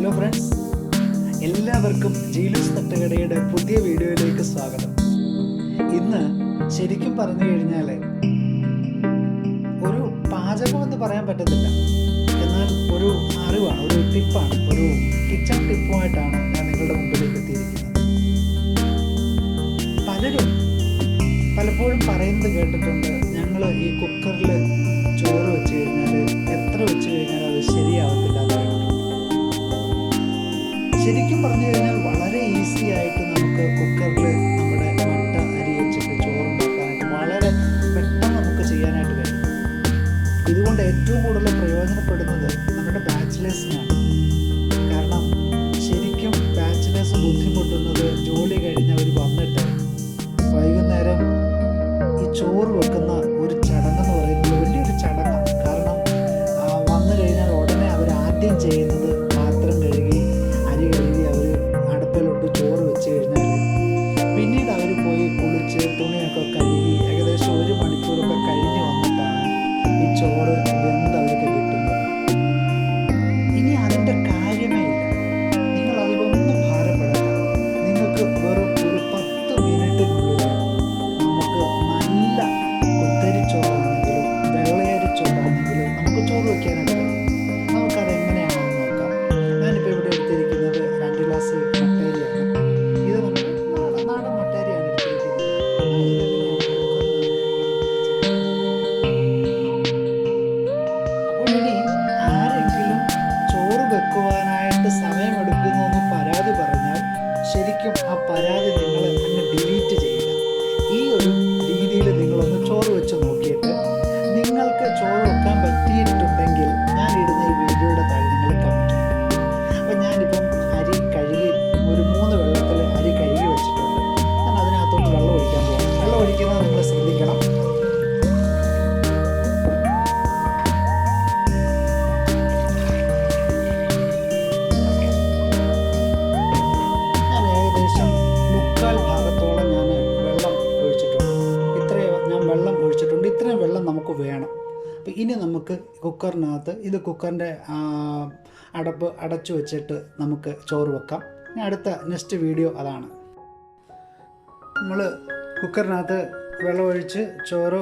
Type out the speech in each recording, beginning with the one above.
Hello friends, എല്ലാവർക്കും ജീലൂസ് തട്ടുകടയുടെ പുതിയ വീഡിയോയിലേക്ക് സ്വാഗതം. ഇന്ന് ശരിക്കും പറഞ്ഞു കഴിഞ്ഞാൽ ഒരു പാചകമെന്ന് പറയാൻ പറ്റത്തില്ല, എന്നാൽ ഒരു അറിവാണ്, ഒരു ടിപ്പാണ്, ഒരു കിച്ചൺ ടിപ്പുമായിട്ടാണ് ഞാൻ നിങ്ങളുടെ മുമ്പിലേക്ക് എത്തിയിരിക്കുന്നത്. പലരും പലപ്പോഴും പറയുന്നത് കേട്ടിട്ടുണ്ട്, ഞങ്ങൾ ഈ കുക്കറിൽ ചോറ് വെച്ച് കഴിഞ്ഞാൽ എത്ര വെച്ച് കഴിഞ്ഞാൽ അത് ശരിയാവത്തില്ല എന്ന് കേട്ടിട്ടുണ്ട്. ശരിക്കും പറഞ്ഞു കഴിഞ്ഞാൽ വളരെ ഈസി ആയിട്ട് നമുക്ക് കുക്കറിൽ നമ്മുടെ മട്ട അരി വെച്ചിട്ട് ചോറുണ്ടാക്കാനായിട്ട് വളരെ പെട്ടെന്ന് നമുക്ക് ചെയ്യാനായിട്ട് കഴിയും. ഇതുകൊണ്ട് ഏറ്റവും കൂടുതൽ പ്രയോജനപ്പെടുന്നത് നമ്മുടെ ബാച്ചിലേഴ്സിനാണ്. കാരണം ശരിക്കും ബാച്ചിലേഴ്സ് ബുദ്ധിമുട്ടുന്നത് ജോലി കഴിഞ്ഞവർ വന്നിട്ട് വൈകുന്നേരം ഈ ചോറ് വെക്കുന്ന ഒരു ചടങ്ങെന്ന് പറയുന്നത് വലിയൊരു ചടങ്ങാണ്. കാരണം വന്നു കഴിഞ്ഞാൽ ഉടനെ അവർ ആദ്യം ചെയ്യുന്നത് പാത്രം കഴുകി അരി കഴുകി അവർ അടുപ്പിലോട്ട് ചോറ് വെച്ച് കഴിഞ്ഞാൽ പിന്നീട് അവർ പോയി കുളിച്ച് തുണിയൊക്കെ കഴുകി ഏകദേശം 1 മണിക്കൂറൊക്കെ കഴിഞ്ഞ് വന്നിട്ടാണ് ഈ ചോറ് വെന്ത് അവർക്ക് കിട്ടുന്നത്. ഇനി അതിൻ്റെ കാര്യമേ ഇല്ല, നിങ്ങൾ അതിലൊന്നും ഭാരപ്പെടേണ്ട. നിങ്ങൾക്ക് വെറും ഒരു 10 മിനിറ്റിനുള്ളിൽ നമുക്ക് നല്ല കുത്തരി ചോറാണെങ്കിലും വെള്ളയരി ചോറാണെങ്കിലും നമുക്ക് ചോറ് വയ്ക്കാനായിട്ട് കഴിയും. നമുക്കതെങ്ങനെയാണെന്ന് നോക്കാം. ഞാനിപ്പോൾ ഇവിടെ എടുത്തിരിക്കുന്നത് 2 ഗ്ലാസ് മട്ടേരിയാണ്. ഇത് നമ്മൾ നാടൻ മട്ടേരിയാണ് എടുത്തിരിക്കുന്നത്. അപ്പോൾ ഇനി ആരെങ്കിലും ചോറ് വെക്കുവാനായിട്ട് സമയമെടുക്കുന്നു എന്ന് പരാതി പറഞ്ഞാൽ ശരിക്കും ആ പരാതി നിങ്ങൾ അങ്ങ് ഡിലീറ്റ് ചെയ്യുക. ഈ ഒരു രീതിയിൽ നിങ്ങളൊന്ന് ചോറ് വെച്ച് നോക്കിയിട്ട് നിങ്ങൾക്ക് ചോറ് വെക്കാൻ പറ്റിയിട്ടുണ്ടെങ്കിൽ ഞാൻ ഇടുന്ന ഈ വീഡിയോയുടെ താഴെ നിങ്ങൾ കമൻറ്റ് ചെയ്യും. അപ്പോൾ ഞാനിപ്പം അരി കഴുകി ഒരു 3 വെള്ളത്തിൽ അരി കഴുകി വെച്ചിട്ടുണ്ട്. ഞാൻ അതിനകത്തോട്ട് വെള്ളം ഒഴിക്കാൻ പോകും. വെള്ളം ഒഴിക്കുന്നത് നിങ്ങൾ ശ്രദ്ധിക്കണം. ഞാൻ ഏകദേശം 3/4 ഭാഗത്തോളം ഞാൻ വെള്ളം ഒഴിച്ചിട്ടുണ്ട്. ഇത്രയും വെള്ളം നമുക്ക് വേണം. അപ്പോൾ ഇനി നമുക്ക് കുക്കറിനകത്ത് കുക്കറിൻ്റെ അടപ്പ് അടച്ചു വെച്ചിട്ട് നമുക്ക് ചോറ് വെക്കാം. ഇനി അടുത്ത നെക്സ്റ്റ് വീഡിയോ അതാണ്. നമ്മൾ കുക്കറിനകത്ത് വെള്ളം ഒഴിച്ച് ചോറ്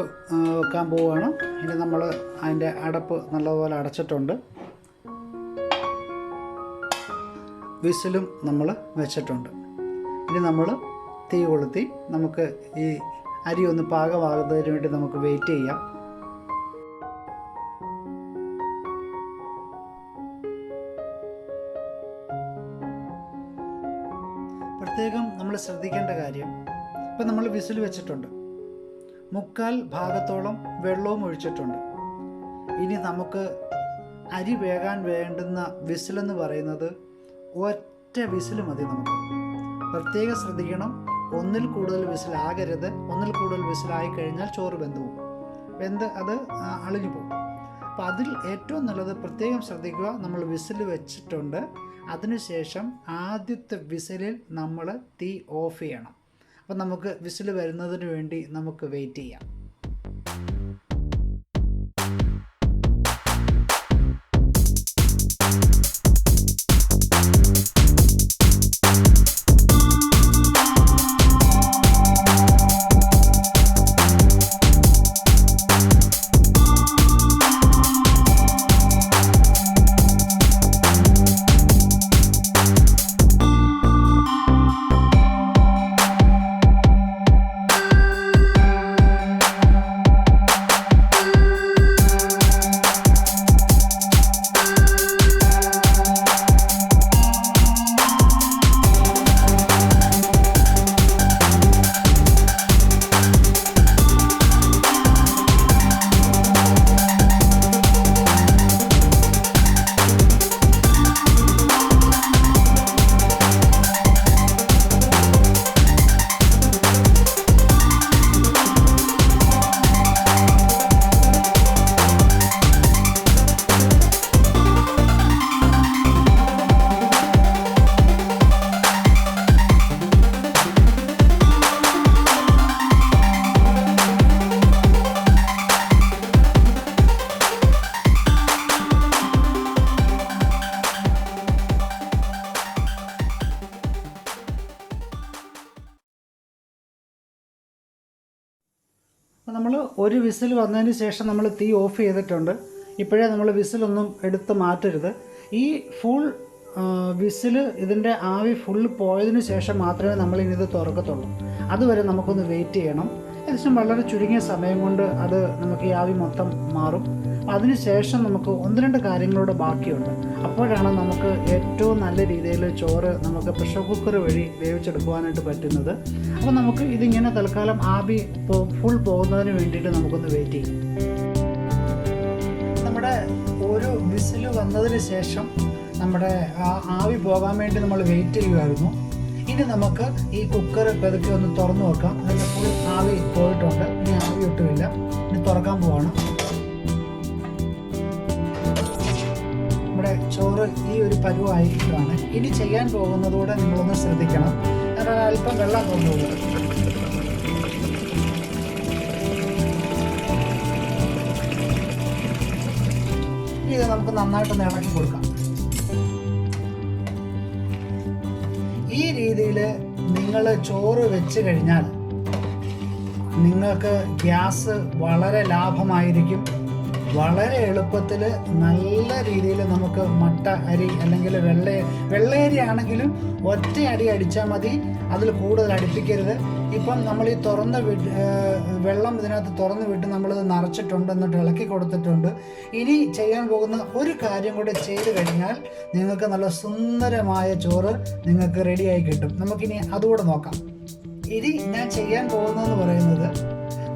വെക്കാൻ പോവുകയാണ്. ഇനി നമ്മൾ അതിൻ്റെ അടപ്പ് നല്ലപോലെ അടച്ചിട്ടുണ്ട്. വിസിലും നമ്മൾ വെച്ചിട്ടുണ്ട്. ഇനി നമ്മൾ തീ കൊളുത്തി നമുക്ക് ഈ അരി ഒന്ന് പാകമാകുന്നതിന് വേണ്ടി നമുക്ക് വെയിറ്റ് ചെയ്യാം. പ്രത്യേകം നമ്മൾ ശ്രദ്ധിക്കേണ്ട കാര്യം, ഇപ്പം നമ്മൾ വിസിൽ വെച്ചിട്ടുണ്ട്, 3/4 ഭാഗത്തോളം വെള്ളവും ഒഴിച്ചിട്ടുണ്ട്. ഇനി നമുക്ക് അരി വേകാൻ വേണ്ടുന്ന വിസിലെന്ന് പറയുന്നത് ഒറ്റ വിസിൽ മതി. നമുക്ക് പ്രത്യേകം ശ്രദ്ധിക്കണം, 1-ൽ കൂടുതൽ വിസിലാകരുത്. 1-ൽ കൂടുതൽ വിസിലായി കഴിഞ്ഞാൽ ചോറ് വെന്ത് അത് അളിഞ്ഞു പോകും. അപ്പോൾ അതിൽ ഏറ്റവും നല്ലത് പ്രത്യേകം ശ്രദ്ധിക്കുക, നമ്മൾ വിസിൽ വെച്ചിട്ടുണ്ട്, അതിനുശേഷം ആദ്യത്തെ വിസിലിൽ നമ്മൾ തീ ഓഫ് ചെയ്യണം. അപ്പോൾ നമുക്ക് വിസിൽ വരുന്നതിന് വേണ്ടി നമുക്ക് വെയിറ്റ് ചെയ്യാം. നമ്മൾ ഒരു വിസിൽ വന്നതിന് ശേഷം നമ്മൾ തീ ഓഫ് ചെയ്തിട്ടുണ്ട്. ഇപ്പോഴേ നമ്മൾ വിസിലൊന്നും എടുത്ത് മാറ്റരുത്. ഈ ഫുൾ വിസിൽ ഇതിൻ്റെ ആവി ഫുൾ പോയതിന് ശേഷം മാത്രമേ നമ്മളിനി ഇത് തുറക്കത്തുള്ളൂ. അതുവരെ നമുക്കൊന്ന് വെയിറ്റ് ചെയ്യണം. ഏകദേശം വളരെ ചുരുങ്ങിയ സമയം കൊണ്ട് അത് നമുക്ക് ഈ ആവി മൊത്തം മാറും. അതിനുശേഷം നമുക്ക് 1-2 കാര്യങ്ങളൂടെ ബാക്കിയുണ്ട്. അപ്പോഴാണ് നമുക്ക് ഏറ്റവും നല്ല രീതിയിൽ ചോറ് നമുക്ക് പ്രഷർ കുക്കർ വഴി വേവിച്ചെടുക്കുവാനായിട്ട് പറ്റുന്നത്. അപ്പോൾ നമുക്ക് ഇതിങ്ങനെ തൽക്കാലം ആവി ഫുൾ പോകുന്നതിന് വേണ്ടിയിട്ട് നമുക്കൊന്ന് വെയിറ്റ് ചെയ്യും. നമ്മുടെ ഒരു വിസിൽ വന്നതിന് ശേഷം നമ്മുടെ ആവി പോകാൻ വേണ്ടി നമ്മൾ വെയിറ്റ് ചെയ്യുമായിരുന്നു. ഇനി നമുക്ക് ഈ കുക്കർ പതുക്കെ ഒന്ന് തുറന്നു വെക്കാം. അതിൻ്റെ ഫുൾ ആവി പോയിട്ടുണ്ട്. ഇനി ആവി ഒട്ടുമില്ല. ഇനി തുറക്കാൻ പോവാണ്. നമ്മുടെ ചോറ് ഈ ഒരു പരുവായിരിക്കുകയാണ്. ഇനി ചെയ്യാൻ പോകുന്നതോടെ നിങ്ങളൊന്ന് ശ്രദ്ധിക്കണം. ഞാൻ അല്പം വെള്ളം കൊണ്ടുപോകും. ഇനി ഇത് നമുക്ക് നന്നായിട്ടൊന്ന് ഇളക്കി കൊടുക്കാം. ഈ രീതിയിൽ നിങ്ങൾ ചോറ് വെച്ച് കഴിഞ്ഞാൽ നിങ്ങൾക്ക് ഗ്യാസ് വളരെ ലാഭമായിരിക്കും. വളരെ എളുപ്പത്തിൽ നല്ല രീതിയിൽ നമുക്ക് മട്ട അരി അല്ലെങ്കിൽ വെള്ളയരി ആണെങ്കിലും ഒറ്റ അടി അടിച്ചാൽ മതി. അതിൽ കൂടുതൽ അടുപ്പിക്കരുത്. ഇപ്പം നമ്മൾ ഈ വെള്ളം ഇതിനകത്ത് തുറന്ന് വിട്ട് നമ്മളിത് നിറച്ചിട്ടുണ്ട്, എന്നിട്ട് ഇളക്കി കൊടുത്തിട്ടുണ്ട്. ഇനി ചെയ്യാൻ പോകുന്ന ഒരു കാര്യം കൂടെ ചെയ്ത് കഴിഞ്ഞാൽ നിങ്ങൾക്ക് നല്ല സുന്ദരമായ ചോറ് നിങ്ങൾക്ക് റെഡിയായി കിട്ടും. നമുക്കിനി അതുകൂടെ നോക്കാം. ഇനി ഞാൻ ചെയ്യാൻ പോകുന്നതെന്ന് പറയുന്നത്,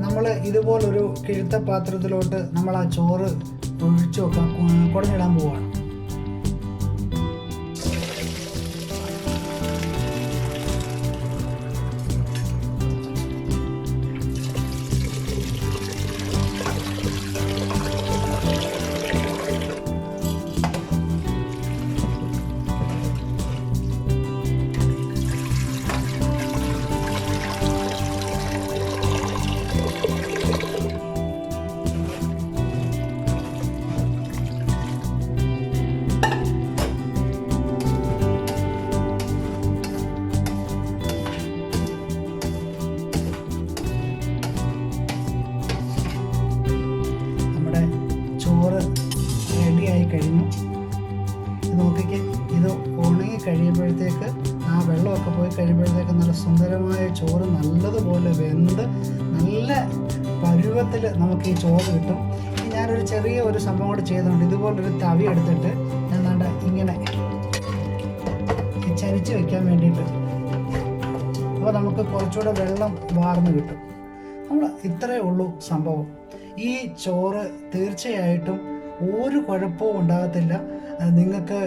നമ്മൾ ഇതുപോലൊരു കിഴുത്ത പാത്രത്തിലോട്ട് നമ്മൾ ആ ചോറ് ഒഴിച്ചു വെക്കാം, കുടഞ്ഞിടാൻ പോവുകയാണ്. കഴിഞ്ഞു. നോക്കിക്കേ, ഇത് ഉണങ്ങി കഴിയുമ്പോഴത്തേക്ക് ആ വെള്ളമൊക്കെ പോയി കഴിയുമ്പോഴത്തേക്ക് നല്ല സുന്ദരമായ ചോറ് നല്ലതുപോലെ വെന്ത് നല്ല പരുവത്തിൽ നമുക്ക് ഈ ചോറ് കിട്ടും. ഞാനൊരു ചെറിയ ഒരു സംഭവം കൂടി ചെയ്തുകൊണ്ട് ഇതുപോലൊരു തവി എടുത്തിട്ട് ഞാൻ ഇങ്ങനെ ചരിച്ച് വയ്ക്കാൻ വേണ്ടിയിട്ട്, അപ്പോൾ നമുക്ക് കുറച്ചുകൂടെ വെള്ളം വാർന്ന് കിട്ടും. ഇത്രയേ ഉള്ളൂ സംഭവം. ഈ ചോറ് തീർച്ചയായിട്ടും ഒരു കുഴപ്പവും ഉണ്ടാകത്തില്ല. നിങ്ങൾക്ക്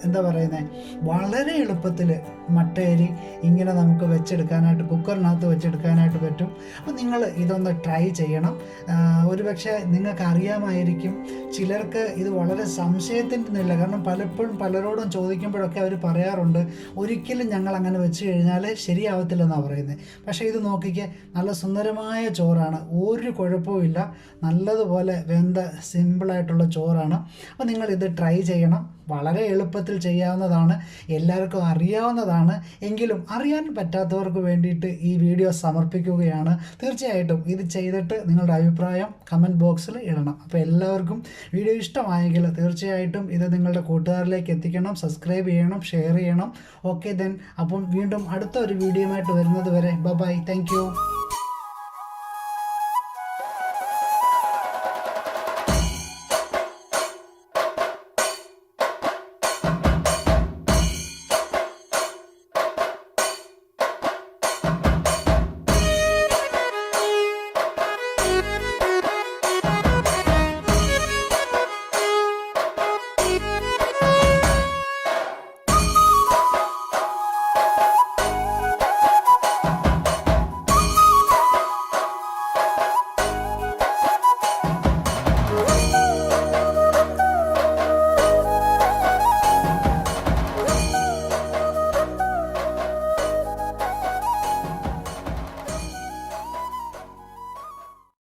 എന്താ പറയുന്നത്, വളരെ എളുപ്പത്തിൽ മട്ടയരി ഇങ്ങനെ നമുക്ക് വെച്ചെടുക്കാനായിട്ട്, കുക്കറിനകത്ത് വെച്ചെടുക്കാനായിട്ട് പറ്റും. അപ്പോൾ നിങ്ങൾ ഇതൊന്ന് ട്രൈ ചെയ്യണം. ഒരുപക്ഷെ നിങ്ങൾക്ക് അറിയാമായിരിക്കും, ചിലർക്ക് ഇത് വളരെ സംശയത്തിൻ്റെ, കാരണം പലപ്പോഴും പലരോടും ചോദിക്കുമ്പോഴൊക്കെ അവർ പറയാറുണ്ട്, ഒരിക്കലും ഞങ്ങൾ അങ്ങനെ വെച്ച് കഴിഞ്ഞാൽ ശരിയാവത്തില്ലെന്നാണ് പറയുന്നത്. പക്ഷേ ഇത് നോക്കിക്കേ, നല്ല സുന്ദരമായ ചോറാണ്, ഒരു കുഴപ്പവും ഇല്ല, നല്ലതുപോലെ വെന്ത സിമ്പിളായിട്ടുള്ള ചോറാണ്. അപ്പോൾ നിങ്ങളിത് ട്രൈ ചെയ്യണം. വളരെ എളുപ്പത്തിൽ ചെയ്യാവുന്നതാണ്, എല്ലാവർക്കും അറിയാവുന്നതാണ്. എങ്കിലും അറിയാൻ പറ്റാത്തവർക്ക് വേണ്ടിയിട്ട് ഈ വീഡിയോ സമർപ്പിക്കുകയാണ്. തീർച്ചയായിട്ടും ഇത് ചെയ്തിട്ട് നിങ്ങളുടെ അഭിപ്രായം കമൻറ്റ് ബോക്സിൽ ഇടണം. അപ്പോൾ എല്ലാവർക്കും വീഡിയോ ഇഷ്ടമായെങ്കിൽ തീർച്ചയായിട്ടും ഇത് നിങ്ങളുടെ കൂട്ടുകാരിലേക്ക് എത്തിക്കണം, സബ്സ്ക്രൈബ് ചെയ്യണം, ഷെയർ ചെയ്യണം. ഓക്കെ ദെൻ, അപ്പം വീണ്ടും അടുത്ത ഒരു വീഡിയോയുമായിട്ട് വരുന്നത് വരെ ബൈ, താങ്ക് യു.